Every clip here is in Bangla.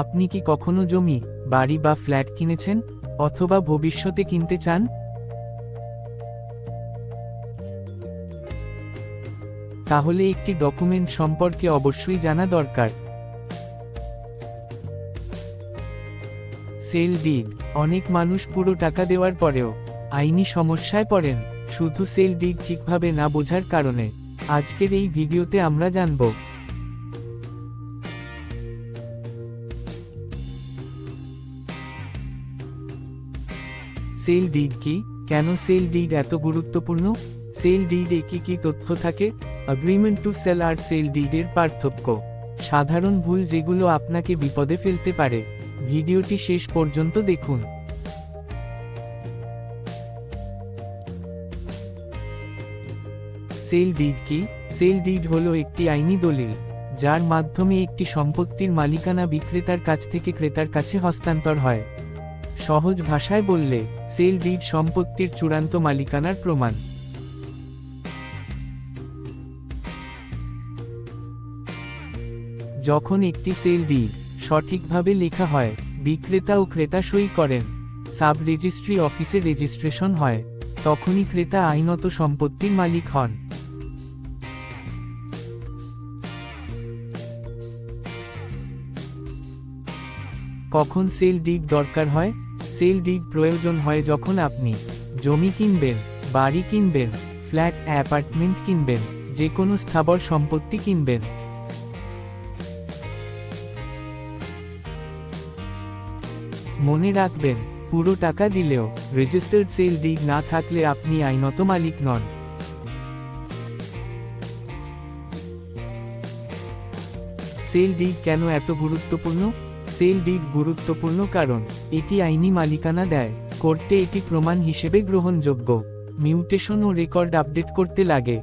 আপনি কি কখনো জমি, বাড়ি বা ফ্ল্যাট কিনেছেন, অথবা ভবিষ্যতে কিনতে চান? তাহলে একটি ডকুমেন্ট সম্পর্কে অবশ্যই জানা দরকার। Sale deed. অনেক মানুষ পুরো টাকা দেওয়ার পরেও আইনি সমস্যায় পড়েন, শুধু সেল ডিড ঠিকভাবে না বোঝার কারণে। আজকের এই ভিডিওতে আমরা জানব সেল ডিড কি, কেন সেল ডিড এত গুরুত্বপূর্ণ, সেল ডিডে কি কি তথ্য থাকে, agreement to sell R sell ডিডের পার্থক্য, সাধারণ ভুল যেগুলো আপনাকে বিপদে ফেলতে পারে। ভিডিওটি শেষ পর্যন্ত দেখুন। সেল ডিড কি? সেল ডিড হলো একটি আইনি দলিল, যার মাধ্যমে একটি সম্পত্তির মালিকানা বিক্রেতার কাছ থেকে ক্রেতার কাছে হস্তান্তর হয়। সহজ ভাষায় বললে, সেল ডিড সম্পত্তির চূড়ান্ত মালিকানার প্রমাণ। যখন একটি সেল ডিড সঠিকভাবে লেখা হয়, বিক্রেতা ও ক্রেতা সই করেন, সাব রেজিস্ট্রি অফিসে রেজিস্ট্রেশন হয়, তখনই ক্রেতা আইনত সম্পত্তির মালিক হন। কখন সেল ডিড দরকার হয়? সেল ডিড প্রয়োজন হয় যখন আপনি জমি কিনবেন, বাড়ি কিনবেন, ফ্ল্যাট অ্যাপার্টমেন্ট কিনবেন, যে কোনো স্থাবর সম্পত্তি কিনবেন। মনে রাখবেন, পুরো টাকা দিলেও রেজিস্টার্ড সেল ডিড না থাকলে আপনি আইনত মালিক নন। সেল ডিড কেন এত গুরুত্বপূর্ণ? সেল ডিড গুরুত্বপূর্ণ কারণ এটি আইনি মালিকানা দেয়, কোর্টে এটি প্রমাণ হিসেবে গ্রহণযোগ্য, মিউটেশন ও রেকর্ড আপডেট করতে লাগে,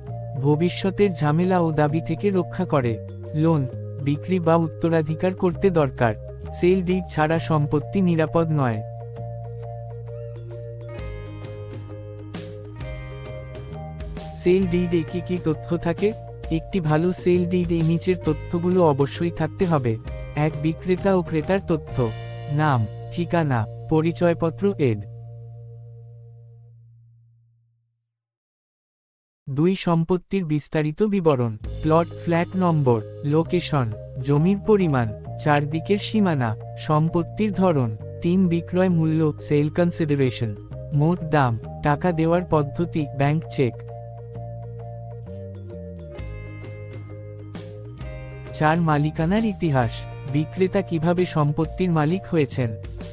ভবিষ্যতের ঝামেলা ও দাবি থেকে রক্ষা করে, লোন, বিক্রি বা উত্তরাধিকার করতে দরকার। সেল ডিড ছাড়া সম্পত্তি নিরাপদ নয়। সেল ডিডে কি কি তথ্য থাকে? একটি ভালো সেল ডিডে নিচের তথ্যগুলো অবশ্যই থাকতে হবে। 1. বিক্রেতা ও ক্রেতার তথ্য, নাম, ঠিকানা, পরিচয়পত্র, এড। 2. সম্পত্তির বিস্তারিত বিবরণ, প্লট, ফ্ল্যাট নম্বর, লোকেশন, জমির পরিমাণ, চারদিকের সীমানা, সম্পত্তির ধরন। 3. বিক্রয় মূল্য, সেল কনসিডারেশন, মোট দাম, টাকা দেওয়ার পদ্ধতি, ব্যাংক চেক। 4. মালিকানার ইতিহাস, বিক্রেতা কিভাবে সম্পত্তির মালিক হয়েছেন,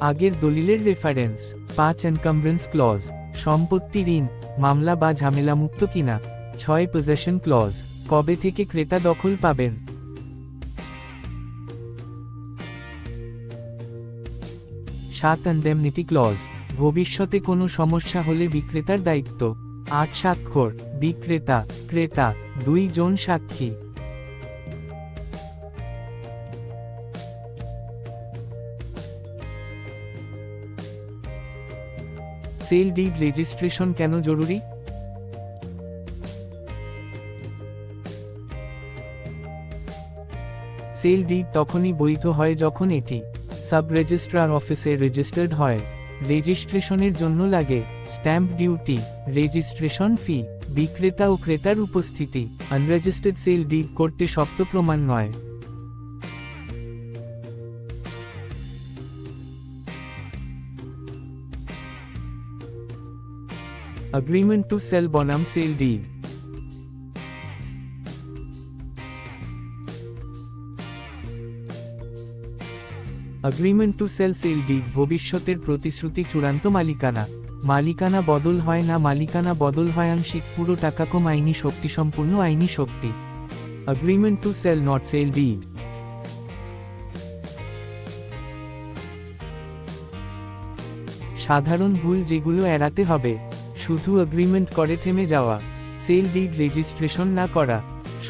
আগের দলিলের রেফারেন্স। 5. এনকামব্রেন্স ক্লজ, সম্পত্তি ঋণ, মামলা বা ঝামেলামুক্ত কিনা। 6. পজেশন ক্লজ, কবে থেকে ক্রেতা দখল পাবেন। 7. ইনডেমনিটি ক্লজ, ভবিষ্যতে কোনো সমস্যা হলে বিক্রেতার দায়িত্ব। 8. স্বাক্ষর, বিক্রেতা, ক্রেতা, 2 জন সাক্ষী। সেল ডিড রেজিস্ট্রেশন কেন জরুরি? সেল ডিড তখনই বৈধ হয় যখন এটি সাব রেজিস্ট্রার অফিসে রেজিস্টার্ড হয়। রেজিস্ট্রেশনের জন্য লাগে স্ট্যাম্প ডিউটি, রেজিস্ট্রেশন ফি, বিক্রেতা ও ক্রেতার উপস্থিতি। আনরেজিস্টার্ড সেল ডিড করতে শক্ত প্রমাণ নয়। এগ্রিমেন্ট টু সেল বনাম sale deed. Agreement to sale sale deed ভবিষ্যতের প্রতিশ্রুতি, চূড়ান্ত মালিকানা। মালিকানা বদল হয় না, মালিকানা বদল হয় আংশিক, পুরো টাকা কম আইনি শক্তি, সম্পূর্ণ আইনি শক্তি। Agreement to sale not sale deed. সাধারণ ভুল যেগুলো এড়াতে হবে, শুধু এগ্রিমেন্ট করে থেমে যাওয়া, সেল ডিড রেজিস্ট্রেশন না করা,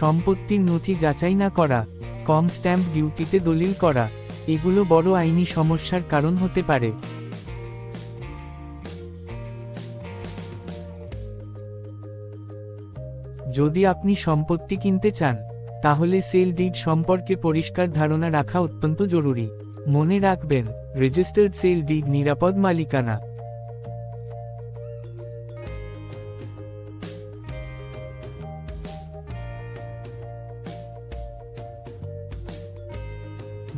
সম্পত্তির নথি যাচাই না করা, কম স্ট্যাম্প ডিউটিতে দলিল করা, এগুলো বড় আইনি সমস্যার কারণ হতে পারে। যদি আপনি সম্পত্তি কিনতে চান, তাহলে সেল ডিড সম্পর্কে পরিষ্কার ধারণা রাখা অত্যন্ত জরুরি। মনে রাখবেন, রেজিস্টার্ড সেল ডিড নিরাপদ মালিকানা।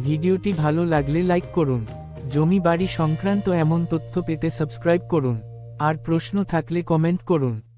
ভিডিওটি ভালো লাগলে লাইক করুন। জমি বাড়ি সংক্রান্ত এমন তথ্য পেতে সাবস্ক্রাইব করুন। আর প্রশ্ন থাকলে কমেন্ট করুন।